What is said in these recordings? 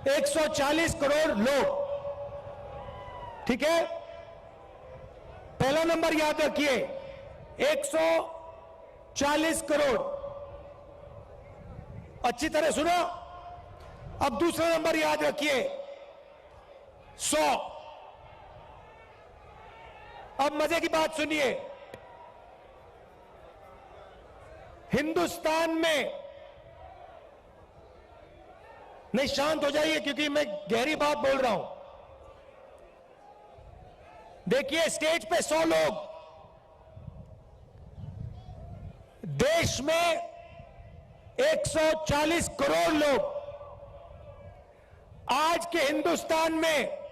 140 करोड़ लोग, ठीक है। पहला नंबर याद रखिए, 140 करोड़। अच्छी तरह सुनो। अब दूसरा नंबर याद रखिए, 100। अब मजे की बात सुनिए, हिंदुस्तान में, नहीं शांत हो जाइए क्योंकि मैं गहरी बात बोल रहा हूं। देखिए स्टेज पे 100 लोग, देश में 140 करोड़ लोग। आज के हिंदुस्तान में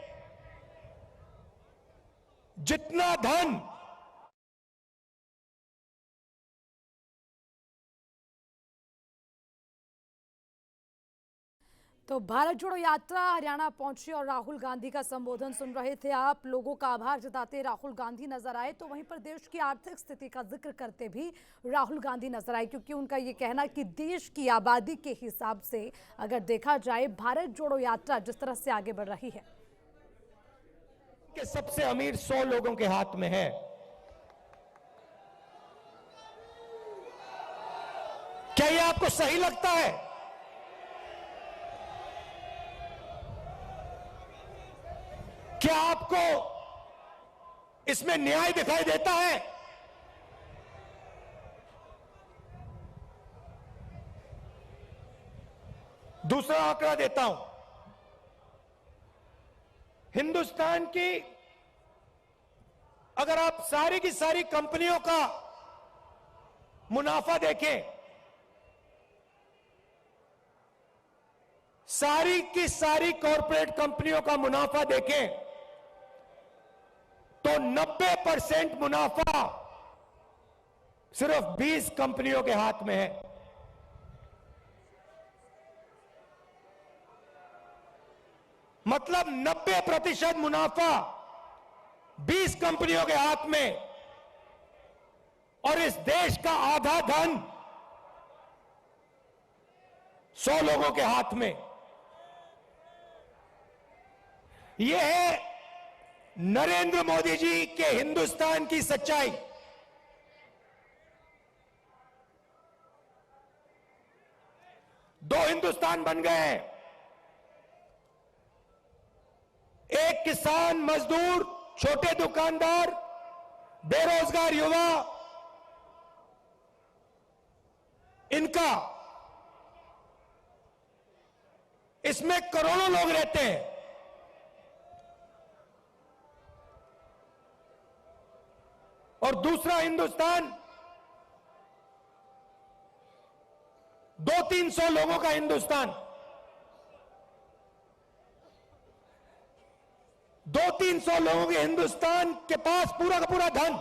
जितना धन तो भारत जोड़ो यात्रा हरियाणा पहुंची और राहुल गांधी का संबोधन सुन रहे थे आप। लोगों का आभार जताते राहुल गांधी नजर आए, तो वहीं पर देश की आर्थिक स्थिति का जिक्र करते भी राहुल गांधी नजर आए, क्योंकि उनका ये कहना कि देश की आबादी के हिसाब से अगर देखा जाए भारत जोड़ो यात्रा जिस तरह से आगे बढ़ रही है, के सबसे अमीर 100 लोगों के हाथ में है। क्या यह आपको सही लगता है? क्या आपको इसमें न्याय दिखाई देता है? दूसरा आंकड़ा देता हूं, हिंदुस्तान की अगर आप सारी की सारी कंपनियों का मुनाफा देखें, सारी की सारी कॉरपोरेट कंपनियों का मुनाफा देखें, तो 90% मुनाफा सिर्फ 20 कंपनियों के हाथ में है। मतलब 90% मुनाफा 20 कंपनियों के हाथ में, और इस देश का आधा धन 100 लोगों के हाथ में। यह है नरेंद्र मोदी जी के हिंदुस्तान की सच्चाई। दो हिंदुस्तान बन गए हैं, एक किसान, मजदूर, छोटे दुकानदार, बेरोजगार युवा, इनका, इसमें करोड़ों लोग रहते हैं। और दूसरा हिंदुस्तान 200-300 लोगों का हिंदुस्तान, 200-300 लोगों के हिंदुस्तान के पास पूरा का पूरा धन,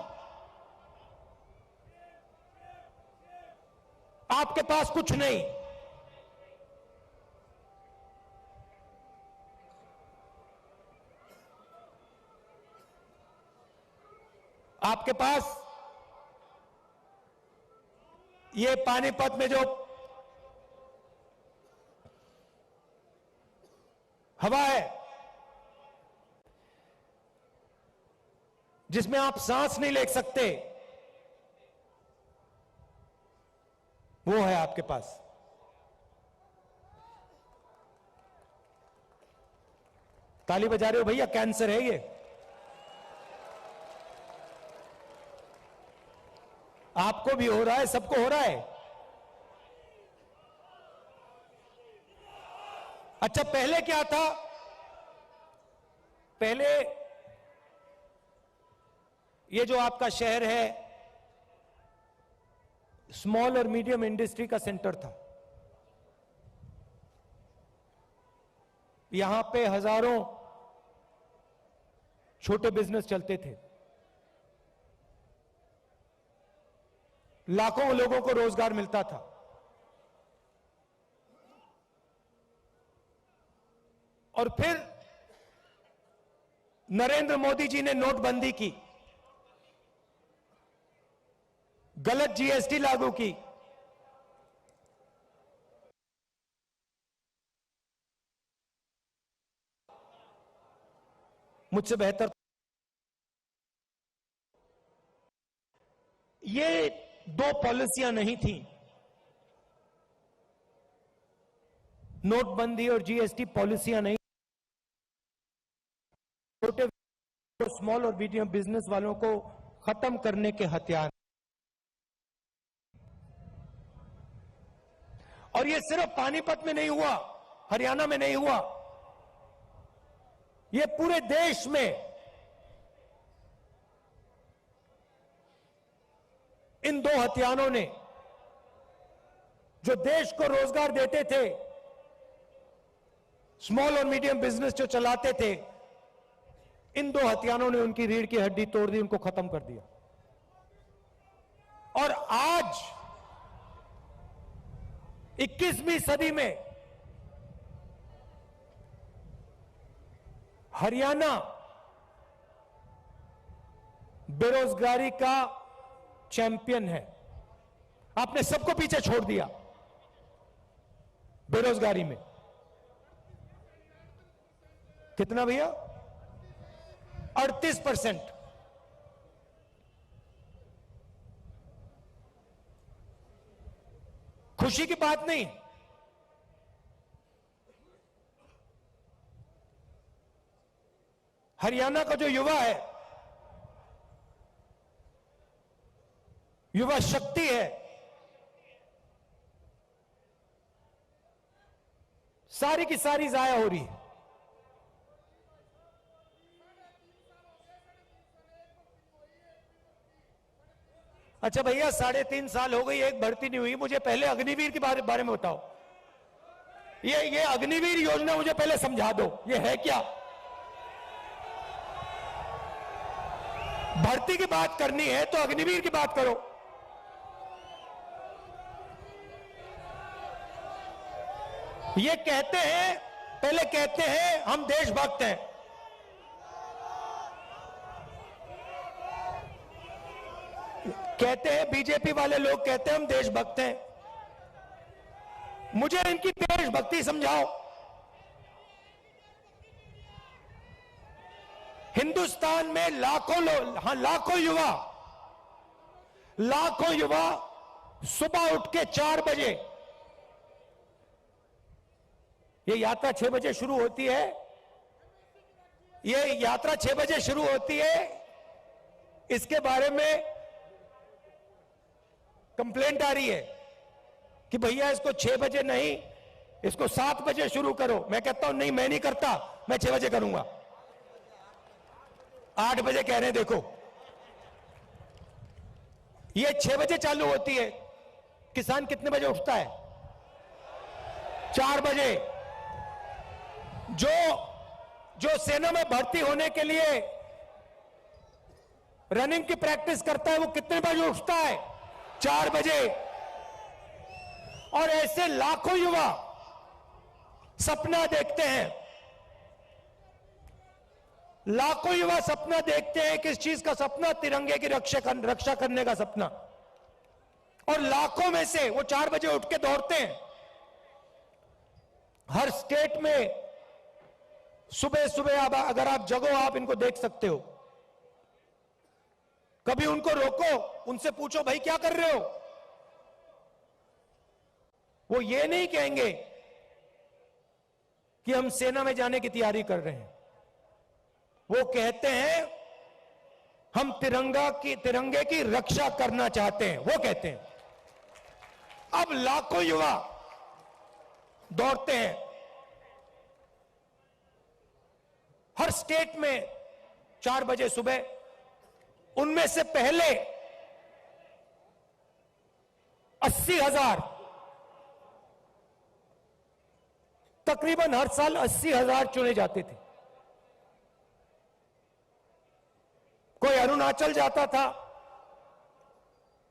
आपके पास कुछ नहीं। आपके पास ये पानीपत में जो हवा है, जिसमें आप सांस नहीं ले सकते, वो है आपके पास। ताली बजा रहे हो भैया? कैंसर है ये। आपको भी हो रहा है, सबको हो रहा है। अच्छा, पहले क्या था? पहले ये जो आपका शहर है स्मॉल और मीडियम इंडस्ट्री का सेंटर था। यहां पे हजारों छोटे बिजनेस चलते थे, लाखों लोगों को रोजगार मिलता था। और फिर नरेंद्र मोदी जी ने नोटबंदी की, गलत जीएसटी लागू की, मुझसे बेहतर। ये दो पॉलिसियां नहीं थी, नोटबंदी और जीएसटी पॉलिसियां नहीं, छोटे स्मॉल और मीडियम बिजनेस वालों को खत्म करने के हथियार। और ये सिर्फ पानीपत में नहीं हुआ, हरियाणा में नहीं हुआ, ये पूरे देश में इन दो हथियारों ने जो देश को रोजगार देते थे, स्मॉल और मीडियम बिजनेस जो चलाते थे, इन दो हथियारों ने उनकी रीढ़ की हड्डी तोड़ दी, उनको खत्म कर दिया। और आज 21वीं सदी में हरियाणा बेरोजगारी का चैंपियन है। आपने सबको पीछे छोड़ दिया बेरोजगारी में। कितना भैया? 38%। खुशी की बात नहीं, हरियाणा का जो युवा है, युवा शक्ति है, सारी की सारी जाया हो रही है। अच्छा भैया, 3.5 साल हो गई, एक भर्ती नहीं हुई। मुझे पहले अग्निवीर के बारे में बताओ। ये अग्निवीर योजना मुझे पहले समझा दो, ये है क्या? भर्ती की बात करनी है तो अग्निवीर की बात करो। ये कहते हैं, पहले कहते हैं हम देशभक्त हैं, कहते हैं बीजेपी वाले लोग कहते हैं हम देशभक्त हैं। मुझे इनकी देशभक्ति समझाओ। हिंदुस्तान में लाखों लोग, हाँ लाखों युवा सुबह उठ के 4 बजे, ये यात्रा 6 बजे शुरू होती है, ये यात्रा 6 बजे शुरू होती है। इसके बारे में कंप्लेंट आ रही है कि भैया इसको 6 बजे नहीं, इसको 7 बजे शुरू करो। मैं कहता हूं नहीं, मैं नहीं करता, मैं 6 बजे करूंगा। 8 बजे कह रहे हैं, देखो ये 6 बजे चालू होती है। किसान कितने बजे उठता है? 4 बजे। जो सेना में भर्ती होने के लिए रनिंग की प्रैक्टिस करता है, वो कितने बजे उठता है? 4 बजे। और ऐसे लाखों युवा सपना देखते हैं, लाखों युवा सपना देखते हैं। किस चीज का सपना? तिरंगे की रक्षा करने का सपना। और लाखों में से वो 4 बजे उठ के दौड़ते हैं। हर स्टेट में सुबह सुबह अगर आप जगो, आप इनको देख सकते हो। कभी उनको रोको, उनसे पूछो भाई क्या कर रहे हो? वो ये नहीं कहेंगे कि हम सेना में जाने की तैयारी कर रहे हैं। वो कहते हैं हम तिरंगे की रक्षा करना चाहते हैं, वो कहते हैं। अब लाखों युवा दौड़ते हैं हर स्टेट में 4 बजे सुबह। उनमें से पहले 80,000, तकरीबन हर साल 80,000 चुने जाते थे। कोई अरुणाचल जाता था,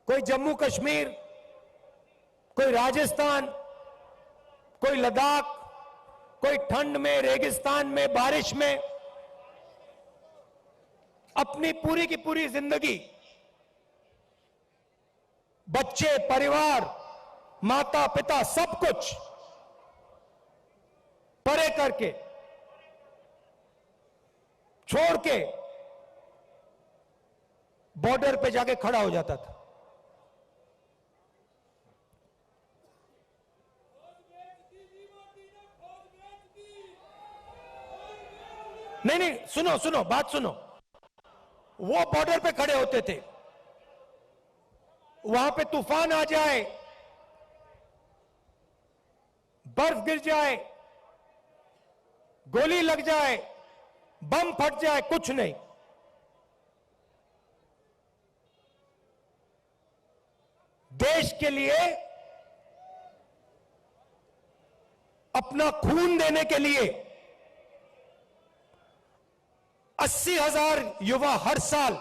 कोई जम्मू कश्मीर, कोई राजस्थान, कोई लद्दाख, कोई ठंड में, रेगिस्तान में, बारिश में अपनी पूरी की पूरी जिंदगी बच्चे, परिवार, माता पिता सब कुछ परे करके छोड़ के बॉर्डर पे जाके खड़ा हो जाता था। नहीं नहीं, सुनो सुनो, बात सुनो। वो बॉर्डर पे खड़े होते थे, वहां पे तूफान आ जाए, बर्फ गिर जाए, गोली लग जाए, बम फट जाए, कुछ नहीं। देश के लिए, अपना खून देने के लिए 80,000 युवा हर साल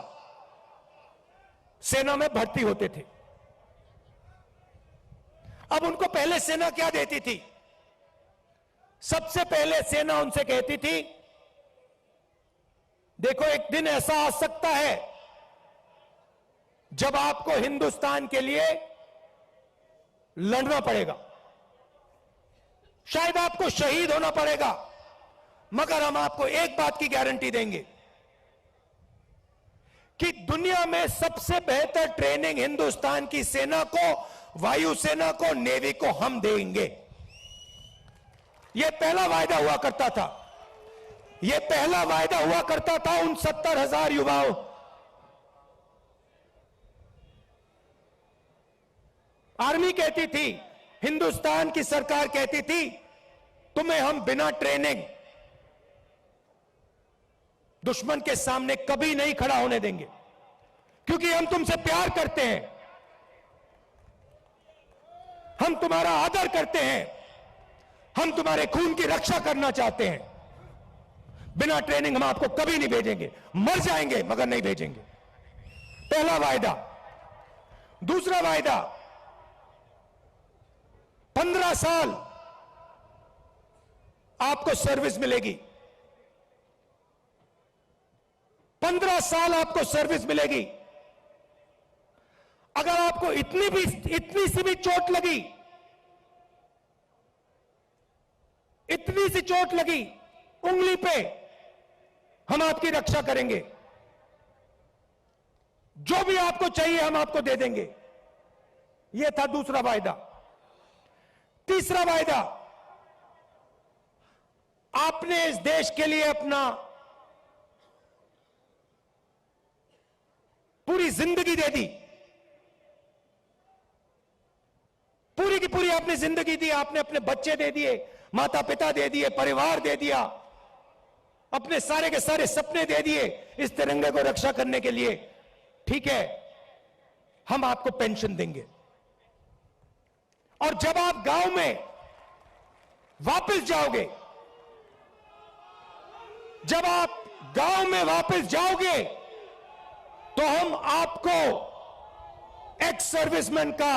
सेना में भर्ती होते थे। अब उनको पहले सेना क्या देती थी? सबसे पहले सेना उनसे कहती थी, देखो एक दिन ऐसा आ सकता है जब आपको हिंदुस्तान के लिए लड़ना पड़ेगा, शायद आपको शहीद होना पड़ेगा, मगर हम आपको एक बात की गारंटी देंगे कि दुनिया में सबसे बेहतर ट्रेनिंग हिंदुस्तान की सेना को, वायुसेना को, नेवी को हम देंगे। यह पहला वायदा हुआ करता था। यह पहला वायदा हुआ करता था उन 70,000 युवाओं। आर्मी कहती थी, हिंदुस्तान की सरकार कहती थी, तुम्हें हम बिना ट्रेनिंग दुश्मन के सामने कभी नहीं खड़ा होने देंगे, क्योंकि हम तुमसे प्यार करते हैं, हम तुम्हारा आदर करते हैं, हम तुम्हारे खून की रक्षा करना चाहते हैं। बिना ट्रेनिंग हम आपको कभी नहीं भेजेंगे, मर जाएंगे मगर नहीं भेजेंगे। पहला वायदा। दूसरा वायदा, 15 साल आपको सर्विस मिलेगी। 15 साल आपको सर्विस मिलेगी। अगर आपको इतनी सी भी चोट लगी, इतनी सी चोट लगी उंगली पे, हम आपकी रक्षा करेंगे। जो भी आपको चाहिए हम आपको दे देंगे। यह था दूसरा वायदा। तीसरा वायदा, आपने इस देश के लिए अपना पूरी जिंदगी दे दी, पूरी की पूरी आपने जिंदगी दी। आपने अपने बच्चे दे दिए, माता पिता दे दिए, परिवार दे दिया, अपने सारे के सारे सपने दे दिए इस तिरंगे को रक्षा करने के लिए। ठीक है, हम आपको पेंशन देंगे। और जब आप गांव में वापस जाओगे, जब आप गांव में वापस जाओगे, तो हम आपको एक्स सर्विसमैन का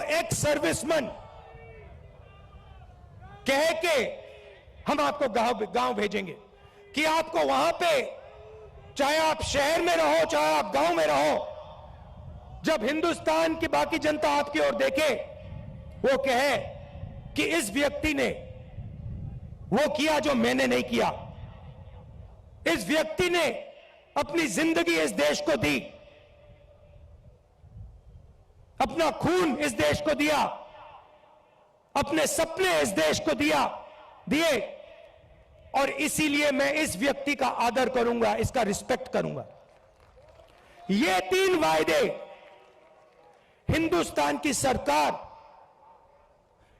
एक्स सर्विसमैन कह के हम आपको गांव भेजेंगे कि आपको वहां पे, चाहे आप शहर में रहो, चाहे आप गांव में रहो, जब हिंदुस्तान की बाकी जनता आपकी ओर देखे, वो कहे कि इस व्यक्ति ने वो किया जो मैंने नहीं किया। इस व्यक्ति ने अपनी जिंदगी इस देश को दी, अपना खून इस देश को दिया, अपने सपने इस देश को दिए, और इसीलिए मैं इस व्यक्ति का आदर करूंगा, इसका रिस्पेक्ट करूंगा। ये 3 वायदे हिंदुस्तान की सरकार,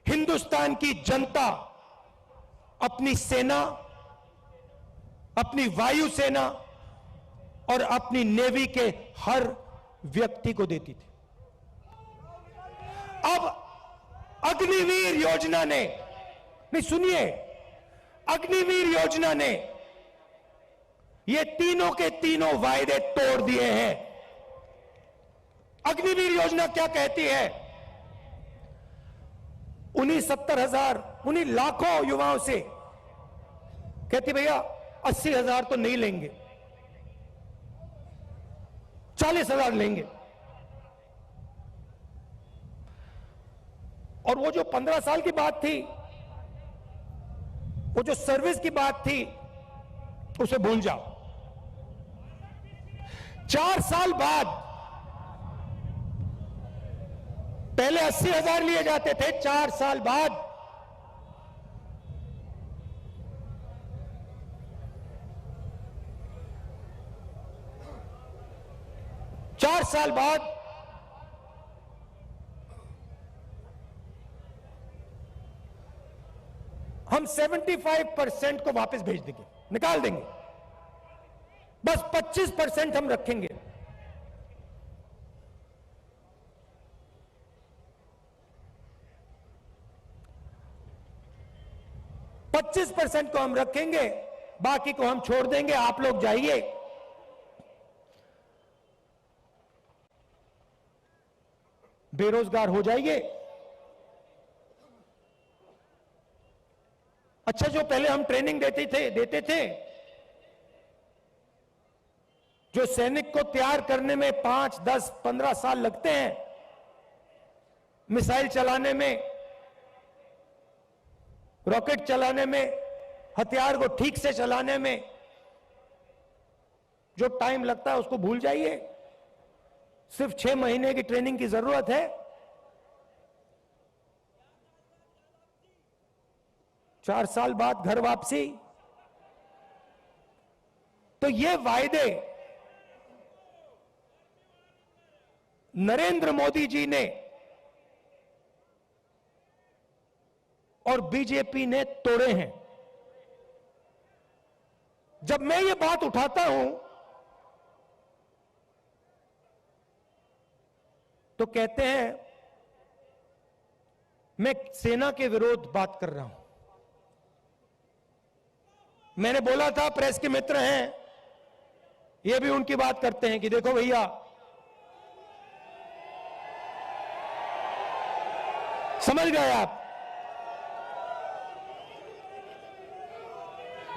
हिंदुस्तान की जनता अपनी सेना, अपनी वायुसेना और अपनी नेवी के हर व्यक्ति को देती थी। अब अग्निवीर योजना ने, नहीं सुनिए, अग्निवीर योजना ने ये तीनों के तीनों वायदे तोड़ दिए हैं। अग्निवीर योजना क्या कहती है? उन्हीं 70,000, उन्हीं लाखों युवाओं से कहती, भैया 80,000 तो नहीं लेंगे, 40,000 लेंगे। और वो जो 15 साल की बात थी, वो जो सर्विस की बात थी उसे भूल जाओ। 4 साल बाद पहले 80,000 लिए जाते थे, 4 साल बाद 4 साल बाद हम 75% को वापस भेज देंगे, निकाल देंगे, बस 25% हम रखेंगे। % को हम रखेंगे, बाकी को हम छोड़ देंगे। आप लोग जाइए, बेरोजगार हो जाइए। अच्छा, जो पहले हम ट्रेनिंग देते थे, जो सैनिक को तैयार करने में 5, 10, 15 साल लगते हैं, मिसाइल चलाने में, रॉकेट चलाने में, हथियार को ठीक से चलाने में जो टाइम लगता है उसको भूल जाइए। सिर्फ 6 महीने की ट्रेनिंग की जरूरत है। 4 साल बाद घर वापसी। तो ये वायदे नरेंद्र मोदी जी ने और बीजेपी ने तोड़े हैं। जब मैं ये बात उठाता हूं तो कहते हैं मैं सेना के विरोध बात कर रहा हूं। मैंने बोला था, प्रेस के मित्र हैं, ये भी उनकी बात करते हैं कि देखो भैया, समझ गए आप,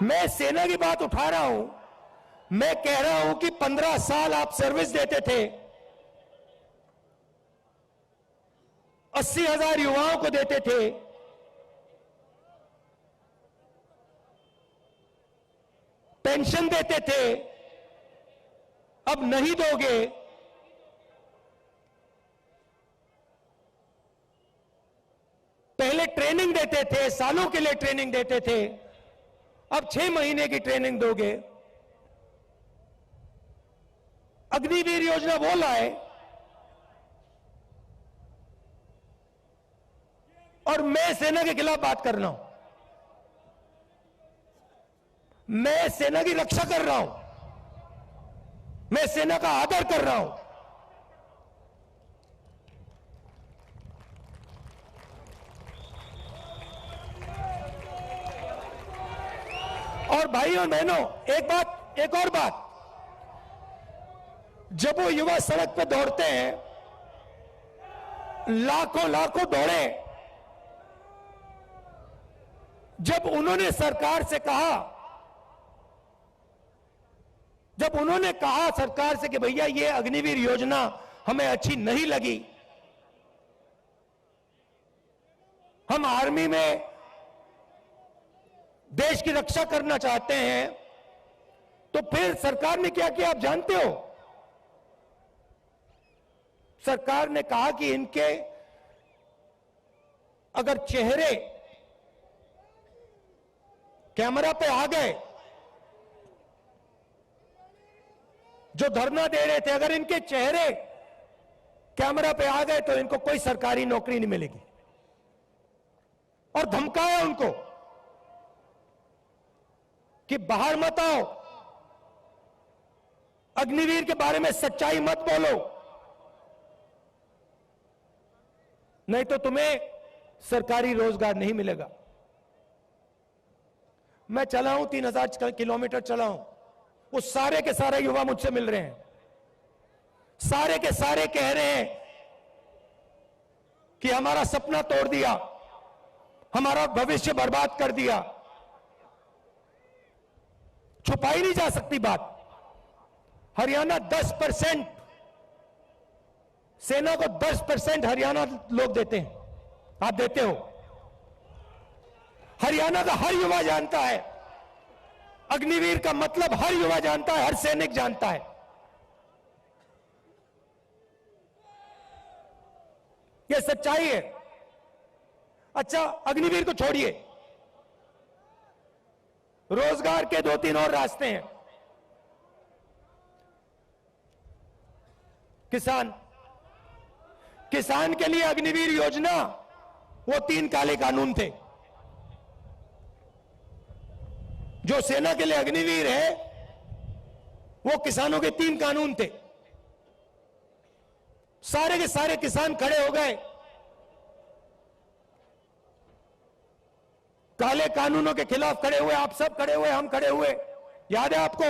मैं सेना की बात उठा रहा हूं। मैं कह रहा हूं कि 15 साल आप सर्विस देते थे, 80,000 युवाओं को देते थे, पेंशन देते थे, अब नहीं दोगे। पहले ट्रेनिंग देते थे, सालों के लिए ट्रेनिंग देते थे, अब 6 महीने की ट्रेनिंग दोगे। अग्निवीर योजना वो लाए और मैं सेना के खिलाफ बात कर रहा हूं। मैं सेना की रक्षा कर रहा हूं, मैं सेना का आदर कर रहा हूं। और भाइयों और बहनों, एक और बात, जब वो युवा सड़क पे दौड़ते हैं, लाखों दौड़े, जब उन्होंने सरकार से कहा सरकार से कि भैया ये अग्निवीर योजना हमें अच्छी नहीं लगी, हम आर्मी में देश की रक्षा करना चाहते हैं, तो फिर सरकार ने क्या किया आप जानते हो? सरकार ने कहा कि इनके अगर चेहरे कैमरा पे आ गए, जो धरना दे रहे थे, अगर इनके चेहरे कैमरा पे आ गए तो इनको कोई सरकारी नौकरी नहीं मिलेगी। और धमकाया उनको कि बाहर मत आओ, अग्निवीर के बारे में सच्चाई मत बोलो, नहीं तो तुम्हें सरकारी रोजगार नहीं मिलेगा। मैं चला हूं, 3000 किलोमीटर चला हूं, वो सारे के सारे युवा मुझसे मिल रहे हैं, सारे के सारे कह रहे हैं कि हमारा सपना तोड़ दिया, हमारा भविष्य बर्बाद कर दिया। छुपाई नहीं जा सकती बात। हरियाणा 10%, सेना को 10% हरियाणा लोग देते हैं, आप देते हो। हरियाणा का हर युवा जानता है, अग्निवीर का मतलब हर युवा जानता है, हर सैनिक जानता है। यह सच्चाई है। अच्छा, अग्निवीर को छोड़िए, रोजगार के 2-3 और रास्ते हैं। किसान के लिए अग्निवीर योजना, वो 3 काले कानून थे। जो सेना के लिए अग्निवीर है, वो किसानों के 3 कानून थे। सारे के सारे किसान खड़े हो गए, काले कानूनों के खिलाफ खड़े हुए। आप सब खड़े हुए, हम खड़े हुए, याद है आपको?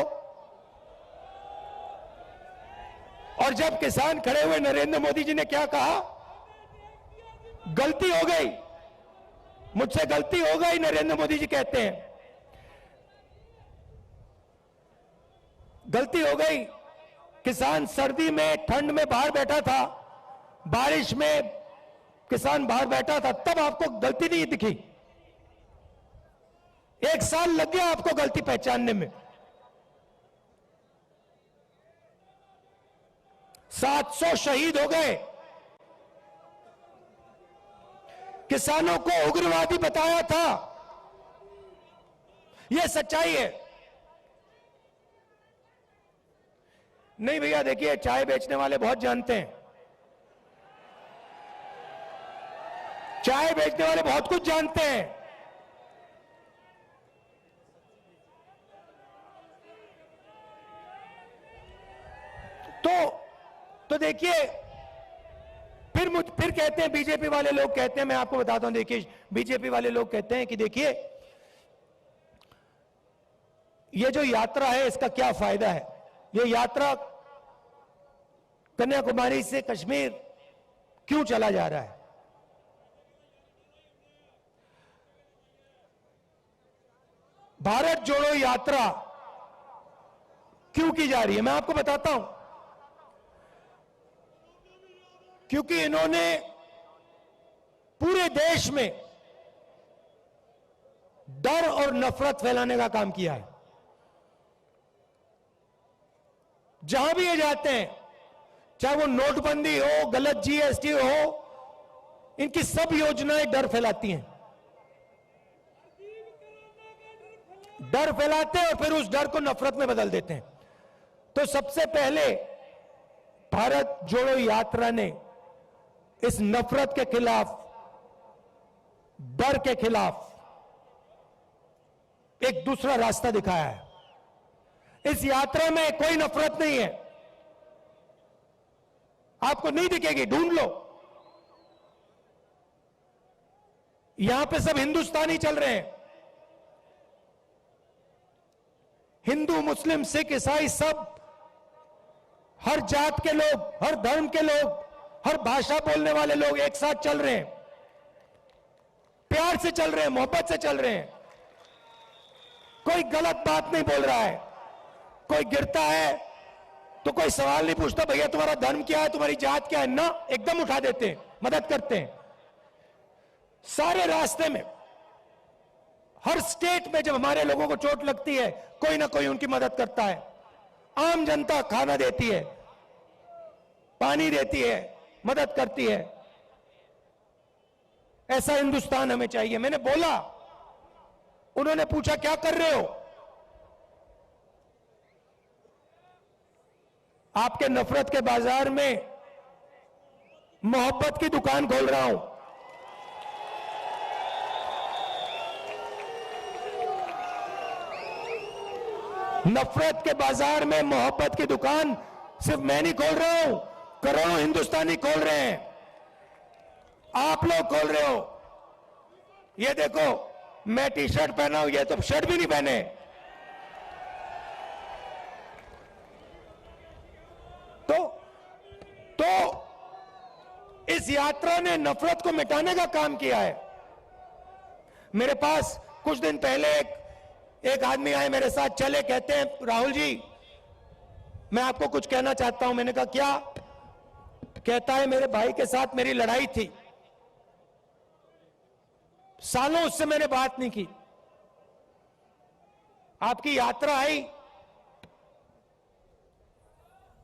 और जब किसान खड़े हुए, नरेंद्र मोदी जी ने क्या कहा? गलती हो गई, मुझसे गलती हो गई, नरेंद्र मोदी जी कहते हैं। गलती हो गई। किसान सर्दी में, ठंड में बाहर बैठा था, बारिश में किसान बाहर बैठा था, तब आपको गलती नहीं दिखी। 1 साल लग गया आपको गलती पहचानने में। 700 शहीद हो गए। किसानों को उग्रवादी बताया था। यह सच्चाई है। नहीं भैया, देखिए, चाय बेचने वाले बहुत जानते हैं, चाय बेचने वाले बहुत कुछ जानते हैं। तो देखिए, फिर कहते हैं, बीजेपी वाले लोग कहते हैं, मैं आपको बताता हूं, देखिए, बीजेपी वाले लोग कहते हैं कि देखिए, ये जो यात्रा है, इसका क्या फायदा है? ये यात्रा कन्याकुमारी से कश्मीर क्यों चला जा रहा है? भारत जोड़ो यात्रा क्यों की जा रही है? मैं आपको बताता हूं। क्योंकि इन्होंने पूरे देश में डर और नफरत फैलाने का काम किया है। जहां भी ये जाते हैं, चाहे वो नोटबंदी हो, गलत जीएसटी हो, इनकी सब योजनाएं डर फैलाती हैं। डर फैलाते हैं और फिर उस डर को नफरत में बदल देते हैं। तो सबसे पहले भारत जोड़ो यात्रा ने इस नफरत के खिलाफ, डर के खिलाफ एक दूसरा रास्ता दिखाया है। इस यात्रा में कोई नफरत नहीं है। आपको नहीं दिखेगी, ढूंढ लो। यहां पे सब हिंदुस्तानी चल रहे हैं। हिंदू, मुस्लिम, सिख, ईसाई, सब, हर जात के लोग, हर धर्म के लोग, हर भाषा बोलने वाले लोग एक साथ चल रहे हैं, प्यार से चल रहे हैं, मोहब्बत से चल रहे हैं। कोई गलत बात नहीं बोल रहा है। कोई गिरता है तो कोई सवाल नहीं पूछता, भैया तुम्हारा धर्म क्या है, तुम्हारी जात क्या है, ना, एकदम उठा देते हैं, मदद करते हैं। सारे रास्ते में, हर स्टेट में जब हमारे लोगों को चोट लगती है, कोई ना कोई उनकी मदद करता है। आम जनता खाना देती है, पानी देती है, मदद करती है। ऐसा हिंदुस्तान हमें चाहिए। मैंने बोला, उन्होंने पूछा क्या कर रहे हो? आपके नफरत के बाजार में मोहब्बत की दुकान खोल रहा हूं। नफरत के बाजार में मोहब्बत की दुकान सिर्फ मैं नहीं खोल रहा हूं, करोड़ों हिंदुस्तानी खोल रहे हैं। आप लोग खोल रहे हो। ये देखो, मैं टी शर्ट पहना हूं, ये तो शर्ट भी नहीं पहने। तो इस यात्रा ने नफरत को मिटाने का काम किया है। मेरे पास कुछ दिन पहले एक आदमी आए, मेरे साथ चले, कहते हैं राहुल जी मैं आपको कुछ कहना चाहता हूं। मैंने कहा क्या? कहता है मेरे भाई के साथ मेरी लड़ाई थी, सालों उससे मैंने बात नहीं की। आपकी यात्रा आई,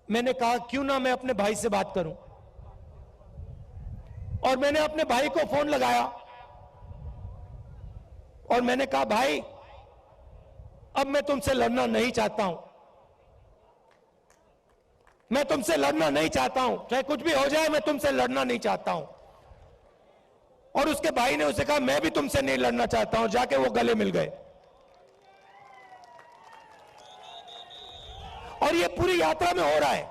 मैंने कहा क्यों ना मैं अपने भाई से बात करूं, और मैंने अपने भाई को फोन लगाया और मैंने कहा भाई अब मैं तुमसे लड़ना नहीं चाहता हूं, मैं तुमसे लड़ना नहीं चाहता हूं, चाहे कुछ भी हो जाए मैं तुमसे लड़ना नहीं चाहता हूं। और उसके भाई ने उसे कहा मैं भी तुमसे नहीं लड़ना चाहता हूं, जाके वो गले मिल गए। और ये पूरी यात्रा में हो रहा है।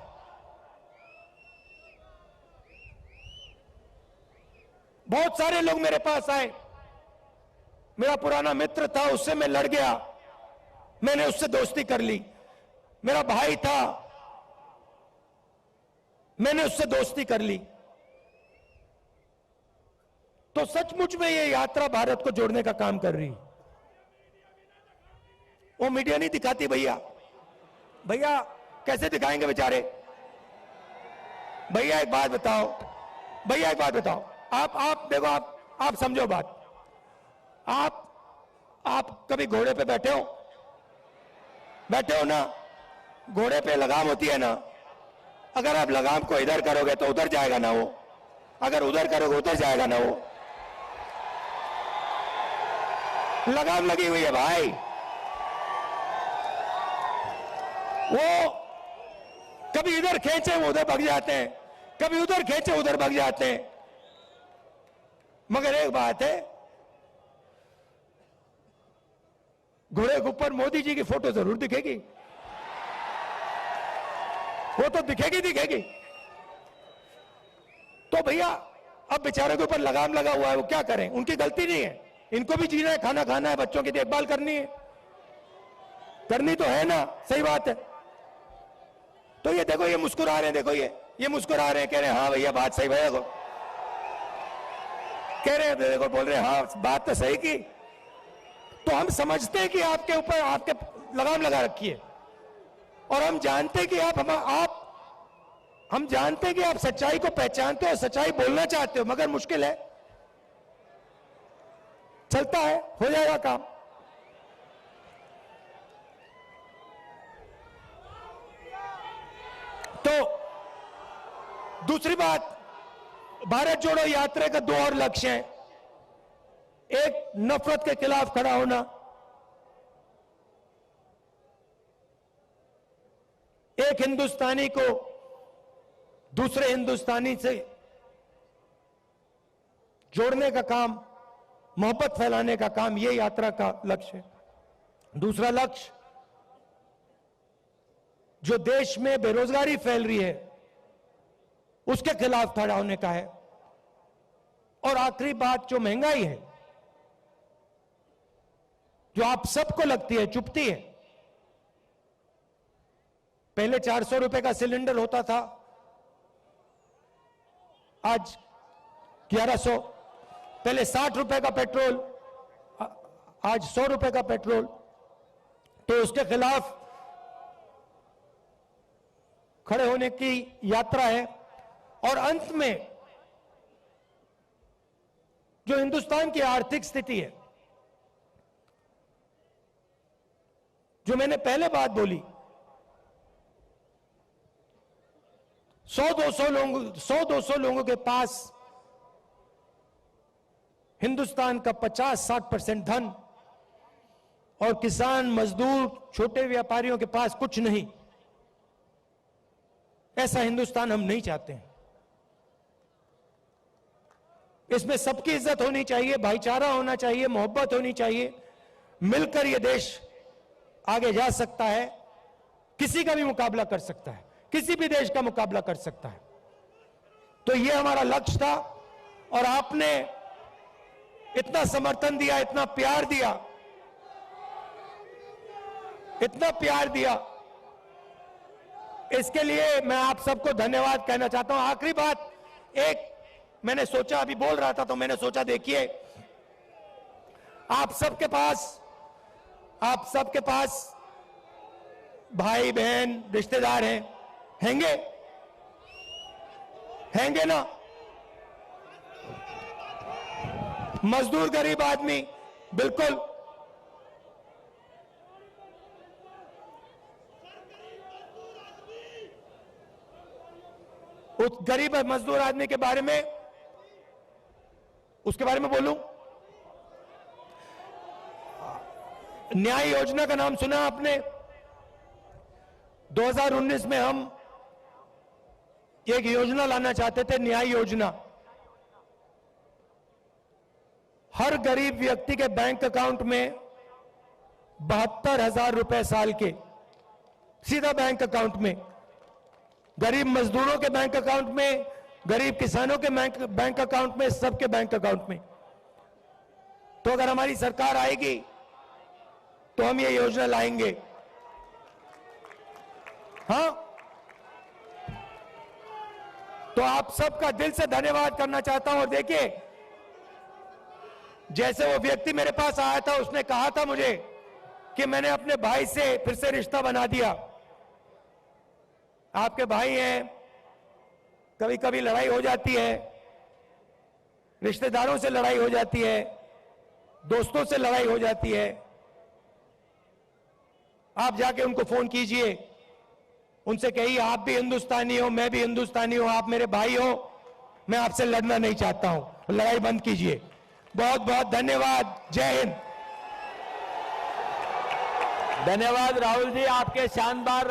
बहुत सारे लोग मेरे पास आए, मेरा पुराना मित्र था, उससे मैं लड़ गया, मैंने उससे दोस्ती कर ली। मेरा भाई था, मैंने उससे दोस्ती कर ली। तो सचमुच में ये यात्रा भारत को जोड़ने का काम कर रही। वो मीडिया नहीं दिखाती भैया, भैया कैसे दिखाएंगे बेचारे। भैया एक बात बताओ, भैया एक बात बताओ, आप देखो, आप समझो बात। आप कभी घोड़े पे बैठे हो ना, घोड़े पे लगाम होती है ना, अगर आप लगाम को इधर करोगे तो उधर जाएगा ना वो, अगर उधर करोगे उधर जाएगा ना वो। लगाम लगी हुई है भाई, वो कभी इधर खींचे वो उधर भाग जाते हैं, कभी उधर खींचे उधर भाग जाते हैं। मगर एक बात है, घोड़े के ऊपर मोदी जी की फोटो जरूर दिखेगी, वो तो दिखेगी। तो भैया अब बेचारे के ऊपर लगाम लगा हुआ है, वो क्या करें, उनकी गलती नहीं है, इनको भी जीना है, खाना खाना है, बच्चों की देखभाल करनी है, करनी तो है ना, सही बात है। तो ये देखो, ये मुस्कुरा रहे हैं, देखो ये मुस्कुरा रहे हैं, कह रहे हैं हाँ भैया बात सही, भैया को कह रहे हैं, देखो बोल रहे हैं हाँ बात तो सही की। तो हम समझते हैं कि आपके ऊपर आपके लगाम लगा रखी है, और हम जानते हैं कि हम जानते हैं कि आप सच्चाई को पहचानते हो, सच्चाई बोलना चाहते हो, मगर मुश्किल है, चलता है, हो जाएगा काम। तो दूसरी बात, भारत जोड़ो यात्रा का दो और लक्ष्य हैं। एक, नफरत के खिलाफ खड़ा होना, एक हिंदुस्तानी को दूसरे हिंदुस्तानी से जोड़ने का काम, मोहब्बत फैलाने का काम, यह यात्रा का लक्ष्य है। दूसरा लक्ष्य, जो देश में बेरोजगारी फैल रही है उसके खिलाफ खड़ा होने का है। और आखिरी बात, जो महंगाई है, जो आप सबको लगती है, चुभती है। पहले 400 रुपए का सिलेंडर होता था, आज 1100। पहले 60 रुपए का पेट्रोल, आज 100 रुपए का पेट्रोल। तो उसके खिलाफ खड़े होने की यात्रा है। और अंत में, जो हिंदुस्तान की आर्थिक स्थिति है, जो मैंने पहले बात बोली, 100-200 लोगों के पास हिंदुस्तान का 50-60% धन, और किसान, मजदूर, छोटे व्यापारियों के पास कुछ नहीं। ऐसा हिंदुस्तान हम नहीं चाहते हैं। इसमें सबकी इज्जत होनी चाहिए, भाईचारा होना चाहिए, मोहब्बत होनी चाहिए। मिलकर यह देश आगे जा सकता है, किसी का भी मुकाबला कर सकता है, किसी भी देश का मुकाबला कर सकता है। तो यह हमारा लक्ष्य था, और आपने इतना समर्थन दिया, इतना प्यार दिया, इतना प्यार दिया, इसके लिए मैं आप सबको धन्यवाद कहना चाहता हूं। आखिरी बात, एक मैंने सोचा, अभी बोल रहा था तो मैंने सोचा, देखिए आप सबके पास भाई बहन रिश्तेदार हैंगे ना? मजदूर गरीब आदमी, बिल्कुल उस गरीब मजदूर आदमी के बारे में, उसके बारे में बोलूं। न्याय योजना का नाम सुना आपने? 2019 में हम एक योजना लाना चाहते थे, न्याय योजना। हर गरीब व्यक्ति के बैंक अकाउंट में 72,000 रुपए साल के सीधा बैंक अकाउंट में, गरीब मजदूरों के बैंक अकाउंट में, गरीब किसानों के बैंक अकाउंट में, सबके बैंक अकाउंट में। तो अगर हमारी सरकार आएगी तो हम ये योजना लाएंगे। हाँ, तो आप सबका दिल से धन्यवाद करना चाहता हूं। और देखिए, जैसे वो व्यक्ति मेरे पास आया था, उसने कहा था मुझे कि मैंने अपने भाई से फिर से रिश्ता बना दिया। आपके भाई हैं, कभी कभी लड़ाई हो जाती है, रिश्तेदारों से लड़ाई हो जाती है, दोस्तों से लड़ाई हो जाती है। आप जाके उनको फोन कीजिए, उनसे कहिए आप भी हिंदुस्तानी हो, मैं भी हिंदुस्तानी हूं, आप मेरे भाई हो, मैं आपसे लड़ना नहीं चाहता हूं, लड़ाई बंद कीजिए। बहुत बहुत धन्यवाद। जय हिंद। धन्यवाद राहुल जी, आपके शानदार